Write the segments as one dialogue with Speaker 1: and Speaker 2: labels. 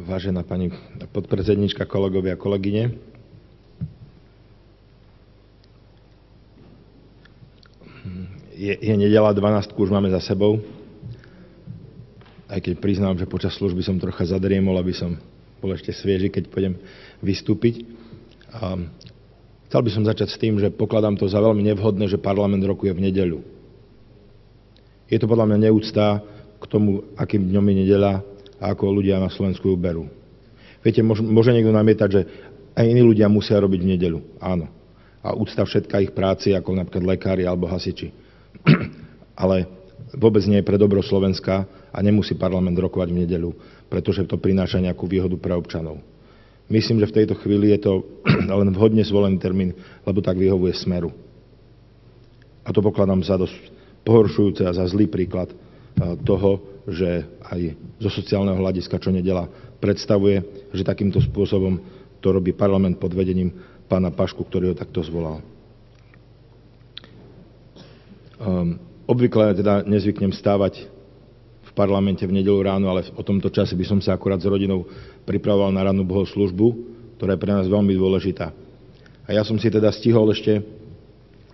Speaker 1: Vážená pani podpredsednička, kolegovia a kolegyne. Je nedeľa, 12 už máme za sebou. Aj keď priznám, že počas služby som trocha zadriemol, aby som bol ešte svieži, keď pôjdem vystúpiť. Chcel by som začať s tým, že pokladám to za veľmi nevhodné, že parlament rokuje v nedeľu. Je to podľa mňa neúcta k tomu, akým dňom je nedeľa a ako ľudia na Slovensku ju berú. Viete, môže niekto namietať, že aj iní ľudia musia robiť v nedeľu. Áno. A úcta všetká ich práci, ako napríklad lekári alebo hasiči. Ale vôbec nie je pre dobro Slovenska a nemusí parlament rokovať v nedeľu, pretože to prináša nejakú výhodu pre občanov. Myslím, že v tejto chvíli je to len vhodne zvolený termín, lebo tak vyhovuje Smeru. A to pokladám za dosť pohoršujúce a za zlý príklad toho, že aj zo sociálneho hľadiska, čo nedeľa predstavuje, že takýmto spôsobom to robí parlament pod vedením pána Pašku, ktorý ho takto zvolal. Obvykle teda nezvyknem stávať v parlamente v nedeľu ráno, ale o tomto čase by som sa akurát s rodinou pripravoval na rannú bohoslúžbu, ktorá je pre nás veľmi dôležitá. A ja som si teda stihol ešte,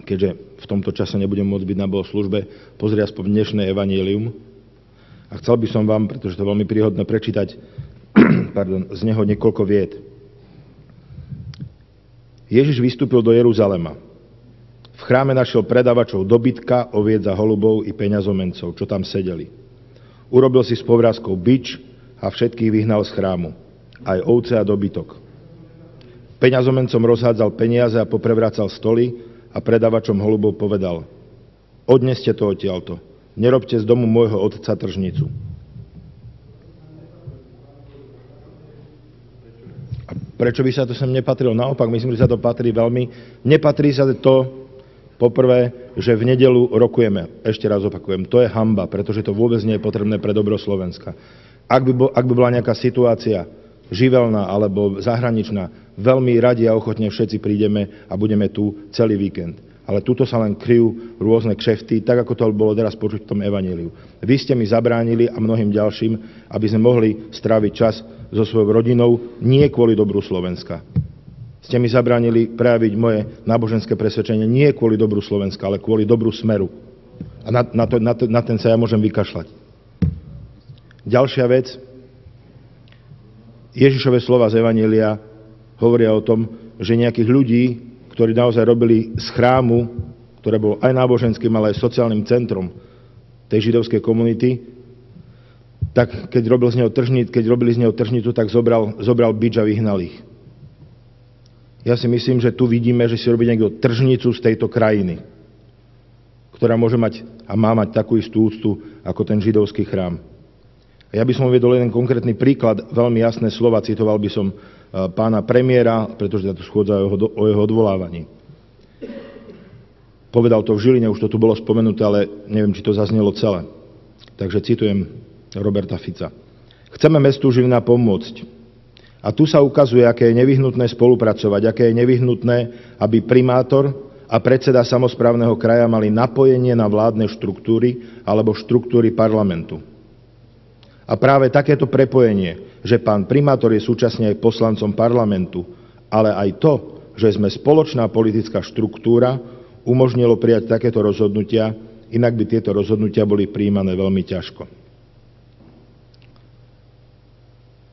Speaker 1: keďže v tomto čase nebudem môcť byť na bohoslúžbe, pozrieť aspoň dnešné evanjelium. A chcel by som vám, pretože to je veľmi príhodné, prečítať z neho niekoľko vied. Ježiš vystúpil do Jeruzalema. V chráme našiel predávačov dobytka, oviec a holubov i peňazomencov, čo tam sedeli. Urobil si s povrázkou bič a všetkých vyhnal z chrámu, aj ovce a dobytok. Peňazomencom rozhádzal peniaze a poprevracal stoly a predávačom holubov povedal: odneste to odtiaľto, nerobte z domu môjho otca tržnicu. A prečo by sa to sem nepatrilo? Naopak, myslím, že sa to patrí veľmi. Nepatrí sa to, poprvé, že v nedeľu rokujeme. Ešte raz opakujem, to je hanba, pretože to vôbec nie je potrebné pre dobro Slovenska. Ak by bola nejaká situácia živelná alebo zahraničná, veľmi radi a ochotne všetci prídeme a budeme tu celý víkend. Ale tuto sa len kryjú rôzne kšefty, tak ako to bolo teraz počuť v tom evanjeliu. Vy ste mi zabránili a mnohým ďalším, aby sme mohli stráviť čas so svojou rodinou, nie kvôli dobru Slovenska. Ste mi zabránili prejaviť moje náboženské presvedčenie nie kvôli dobru Slovenska, ale kvôli dobru Smeru. A na ten sa ja môžem vykašľať. Ďalšia vec. Ježišove slova z evanjelia hovoria o tom, že nejakých ľudí, ktorí naozaj robili z chrámu, ktoré bolo aj náboženským, ale aj sociálnym centrom tej židovskej komunity, tak keď robili z neho tržnicu, tak zobral bič a vyhnal ich. Ja si myslím, že tu vidíme, že si robí niekto tržnicu z tejto krajiny, ktorá môže mať a má mať takú istú úctu ako ten židovský chrám. A ja by som uviedol jeden konkrétny príklad, veľmi jasné slova, citoval by som pána premiéra, pretože táto schôdza o jeho odvolávaní. Povedal to v Žiline, už to tu bolo spomenuté, ale neviem, či to zaznelo celé. Takže citujem Roberta Fica. Chceme mestu Žilina pomôcť. A tu sa ukazuje, aké je nevyhnutné spolupracovať, aké je nevyhnutné, aby primátor a predseda samosprávneho kraja mali napojenie na vládne štruktúry alebo štruktúry parlamentu. A práve takéto prepojenie, že pán primátor je súčasne aj poslancom parlamentu, ale aj to, že sme spoločná politická štruktúra, umožnilo prijať takéto rozhodnutia, inak by tieto rozhodnutia boli prijímané veľmi ťažko.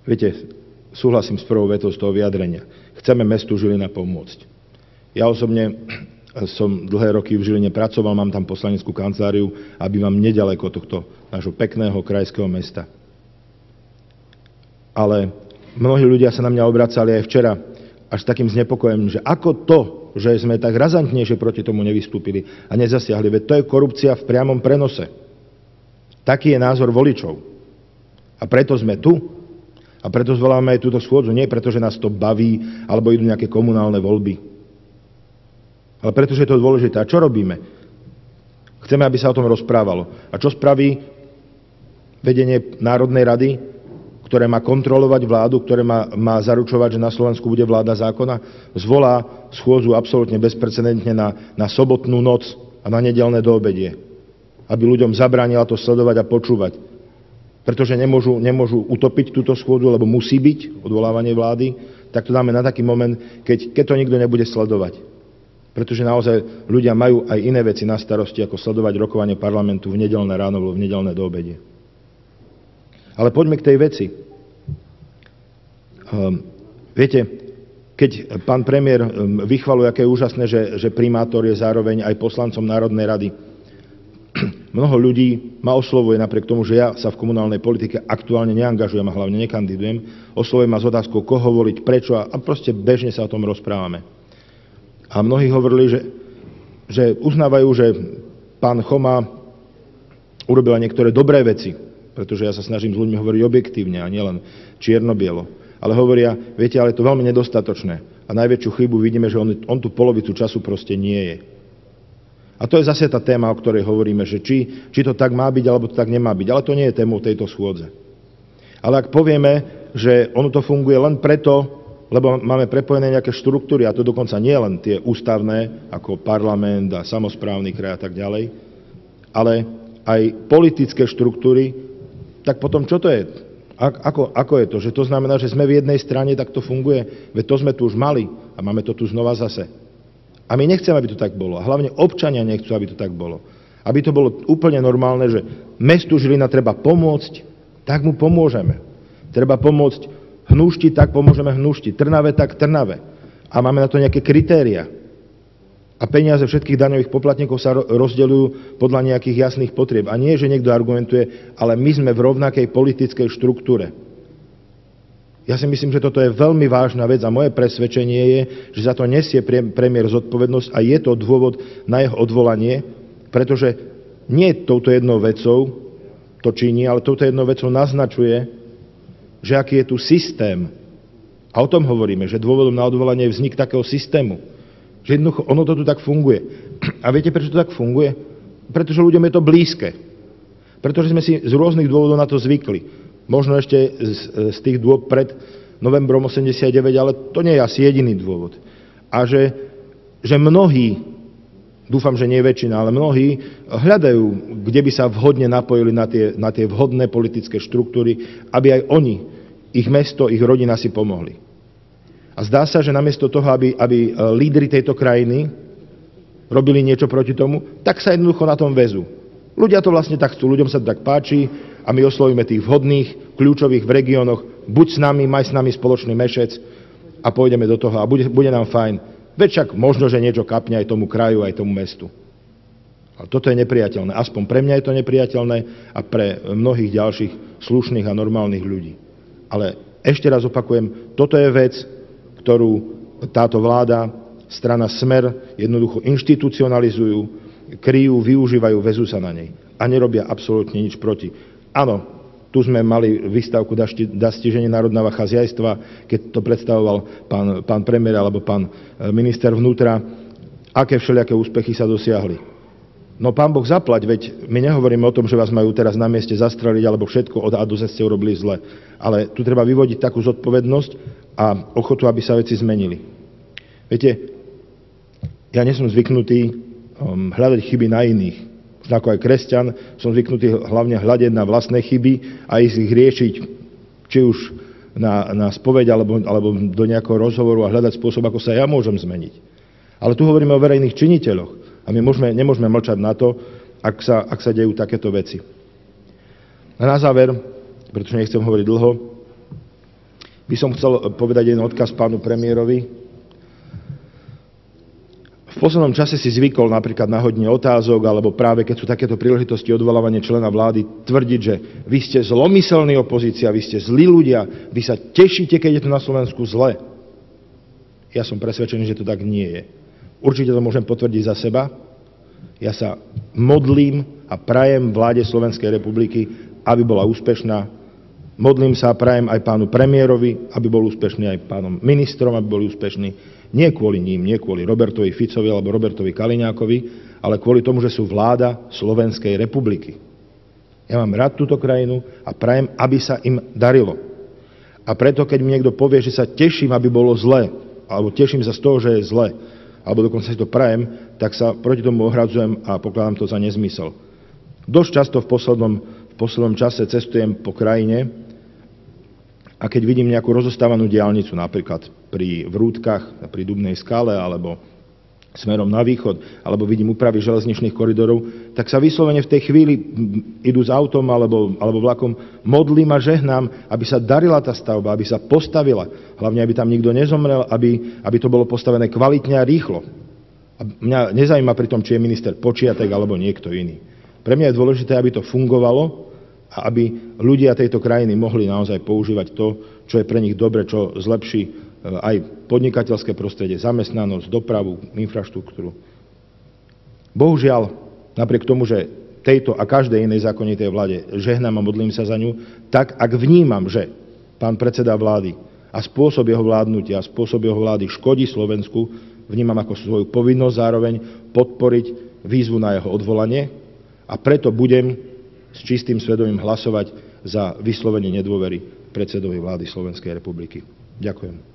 Speaker 1: Viete, súhlasím s prvou vetou z toho vyjadrenia. Chceme mestu Žilina pomôcť. Ja osobne som dlhé roky v Žiline pracoval, mám tam poslaneckú kanceláriu a bývam nedaleko tohto nášho pekného krajského mesta. Ale mnohí ľudia sa na mňa obracali aj včera až s takým znepokojením, že ako to, že sme tak razantnejšie proti tomu nevystúpili a nezasiahli, veď to je korupcia v priamom prenose. Taký je názor voličov. A preto sme tu. A preto zvoláme aj túto schôdzu, nie preto, že nás to baví, alebo idú nejaké komunálne voľby. Ale preto, že je to dôležité. A čo robíme? Chceme, aby sa o tom rozprávalo. A čo spraví vedenie Národnej rady, ktoré má kontrolovať vládu, ktoré má zaručovať, že na Slovensku bude vláda zákona? Zvolá schôdzu absolútne bezprecedentne na sobotnú noc a na nedeľné doobedie. Aby ľuďom zabránila to sledovať a počúvať. pretože nemôžu utopiť túto schôdzu, lebo musí byť odvolávanie vlády, tak to dáme na taký moment, keď to nikto nebude sledovať. Pretože naozaj ľudia majú aj iné veci na starosti, ako sledovať rokovanie parlamentu v nedeľné ráno alebo v nedeľné do obede. Ale poďme k tej veci. Viete, keď pán premiér vychvaľuje, aké je úžasné, že primátor je zároveň aj poslancom Národnej rady, mnoho ľudí ma oslovuje napriek tomu, že ja sa v komunálnej politike aktuálne neangažujem a hlavne nekandidujem, oslovuje ma s otázkou, koho voliť, prečo a proste bežne sa o tom rozprávame. A mnohí hovorili, že uznávajú, že pán Choma urobil niektoré dobré veci, pretože ja sa snažím s ľuďmi hovoriť objektívne a nielen čierno-bielo. Ale hovoria, viete, ale je to veľmi nedostatočné. A najväčšiu chybu vidíme, že on tú polovicu času proste nie je. A to je zase tá téma, o ktorej hovoríme, že či to tak má byť, alebo to tak nemá byť. Ale to nie je témou tejto schôdze. Ale ak povieme, že ono to funguje len preto, lebo máme prepojené nejaké štruktúry, a to dokonca nie len tie ústavné, ako parlament a samosprávny kraj a tak ďalej, ale aj politické štruktúry, tak potom čo to je? Ako je to? Že to znamená, že sme v jednej strane, tak to funguje? Veď to sme tu už mali a máme to tu znova zase. A my nechceme, aby to tak bolo. A hlavne občania nechcú, aby to tak bolo. Aby to bolo úplne normálne, že mestu Žilina treba pomôcť, tak mu pomôžeme. Treba pomôcť Hnúšti, tak pomôžeme Hnúšti. Trnave, tak Trnave. A máme na to nejaké kritéria. A peniaze všetkých daňových poplatníkov sa rozdeľujú podľa nejakých jasných potrieb. A nie, že niekto argumentuje, ale my sme v rovnakej politickej štruktúre. Ja si myslím, že toto je veľmi vážna vec a moje presvedčenie je, že za to nesie premiér zodpovednosť a je to dôvod na jeho odvolanie, pretože nie touto jednou vecou to činí, ale touto jednou vecou naznačuje, že aký je tu systém. A o tom hovoríme, že dôvodom na odvolanie je vznik takého systému. Že jednoducho ono to tu tak funguje. A viete, prečo to tak funguje? Pretože ľuďom je to blízke. Pretože sme si z rôznych dôvodov na to zvykli. Možno ešte z tých dôvod pred novembrom 89, ale to nie je asi jediný dôvod. A že mnohí, dúfam, že nie väčšina, ale mnohí hľadajú, kde by sa vhodne napojili na tie vhodné politické štruktúry, aby aj oni, ich mesto, ich rodina si pomohli. A zdá sa, že namiesto toho, aby lídri tejto krajiny robili niečo proti tomu, tak sa jednoducho na tom väzú. Ľudia to vlastne tak chcú, ľuďom sa to tak páči a my oslovíme tých vhodných, kľúčových v regiónoch, buď s nami, maj s nami spoločný mešec a pôjdeme do toho a bude nám fajn. Veď však možno, že niečo kapne aj tomu kraju, aj tomu mestu. Ale toto je nepriateľné. Aspoň pre mňa je to nepriateľné a pre mnohých ďalších slušných a normálnych ľudí. Ale ešte raz opakujem, toto je vec, ktorú táto vláda, strana Smer jednoducho inštitucionalizujú, kryjú, využívajú, vezú sa na nej. A nerobia absolútne nič proti. Áno, tu sme mali výstavku Dastíženie národného chasiajstva, keď to predstavoval pán premiér alebo pán minister vnútra, aké všelijaké úspechy sa dosiahli. No pán Boh zaplať, veď my nehovoríme o tom, že vás majú teraz na mieste zastreliť alebo všetko od A do Z ste urobili zle. Ale tu treba vyvodiť takú zodpovednosť a ochotu, aby sa veci zmenili. Viete, ja nie som zvyknutý hľadať chyby na iných. Ako aj kresťan som zvyknutý hlavne hľadať na vlastné chyby a ich riešiť, či už na spoveď alebo do nejakého rozhovoru a hľadať spôsob, ako sa ja môžem zmeniť. Ale tu hovoríme o verejných činiteľoch. A my nemôžeme mlčať na to, ak sa dejú takéto veci. A na záver, pretože nechcem hovoriť dlho, by som chcel povedať jeden odkaz pánu premiérovi. V poslednom čase si zvykol napríklad na hodine otázok, alebo práve keď sú takéto príležitosti odvolávania člena vlády, tvrdiť, že vy ste zlomyselní opozícia, vy ste zlí ľudia, vy sa tešíte, keď je to na Slovensku zle. Ja som presvedčený, že to tak nie je. Určite to môžem potvrdiť za seba. Ja sa modlím a prajem vláde Slovenskej republiky, aby bola úspešná. Modlím sa a prajem aj pánu premiérovi, aby bol úspešný, aj pánom ministrom, aby boli úspešní. Nie kvôli ním, nie kvôli Robertovi Ficovi alebo Robertovi Kaliňákovi, ale kvôli tomu, že sú vláda Slovenskej republiky. Ja mám rád túto krajinu a prajem, aby sa im darilo. A preto, keď mi niekto povie, že sa teším, aby bolo zle, alebo teším sa z toho, že je zle, alebo dokonca si to prajem, tak sa proti tomu ohradzujem a pokladám to za nezmysel. Dosť často v poslednom čase cestujem po krajine a keď vidím nejakú rozostávanú diaľnicu, napríklad pri Vrútkach, pri Dubnej skale, alebo smerom na východ, alebo vidím úpravy železničných koridorov, tak sa vyslovene v tej chvíli idú s autom alebo vlakom, modlím a žehnám, aby sa darila tá stavba, aby sa postavila. Hlavne, aby tam nikto nezomrel, aby to bolo postavené kvalitne a rýchlo. A mňa nezaujíma pri tom, či je minister Počiatek alebo niekto iný. Pre mňa je dôležité, aby to fungovalo a aby ľudia tejto krajiny mohli naozaj používať to, čo je pre nich dobre, čo zlepší aj podnikateľské prostredie, zamestnanosť, dopravu, infraštruktúru. Bohužiaľ, napriek tomu, že tejto a každej inej zákonitej vláde žehnám a modlím sa za ňu, tak ak vnímam, že pán predseda vlády a spôsob jeho vládnutia, spôsob jeho vlády škodí Slovensku, vnímam ako svoju povinnosť zároveň podporiť výzvu na jeho odvolanie a preto budem s čistým svedomím hlasovať za vyslovenie nedôvery predsedovi vlády Slovenskej republiky. Ďakujem.